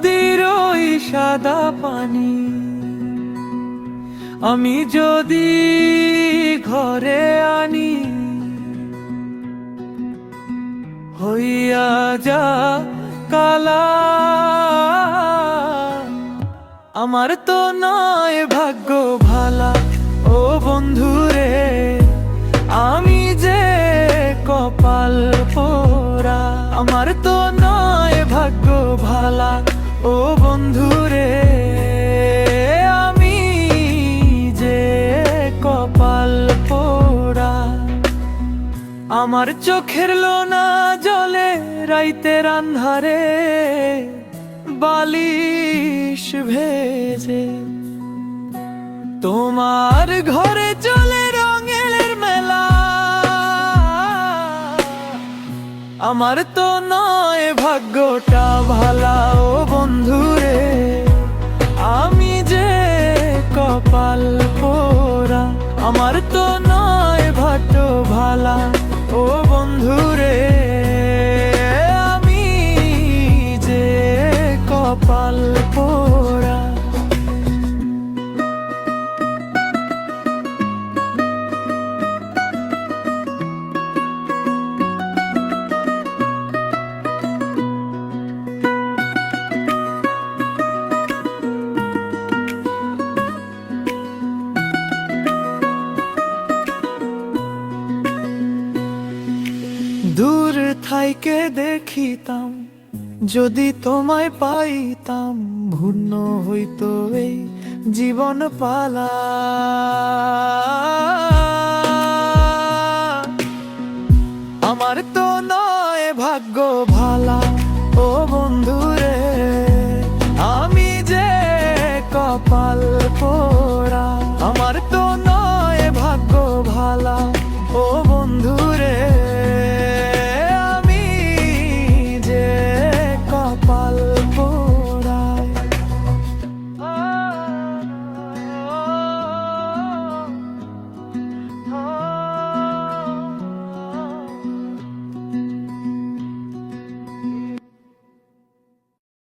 নদীর ওই সাদা পানি আমি যদি ঘরে আনি, হইয়া যা কালা। আমার তো নয় ভাগ্য ভালা ও বন্ধুরে, আমি যে কপাল পোড়া। আমার তো নয় ভাগ্য ভালা ও বন্ধুরে, আমি যে কপাল পোড়া। আমার চোখের লোনা জলে রাইতের আন্ধারে, বালিশ ভেজে তোমার ঘরে চলে রঙের মেলা। আমার তো নয় ভাগ্যটা ভালা ও বন্ধুরে, আমি যে কপাল পোড়া। আমার তো নয় ভাগ্য ভালা ও বন্ধুরে, আমি যে কপাল পোড়া। দূর থাইকে দেখিতাম যদি তোমায় পাইতাম, ভূন্য হইতো এই জীবন পালা।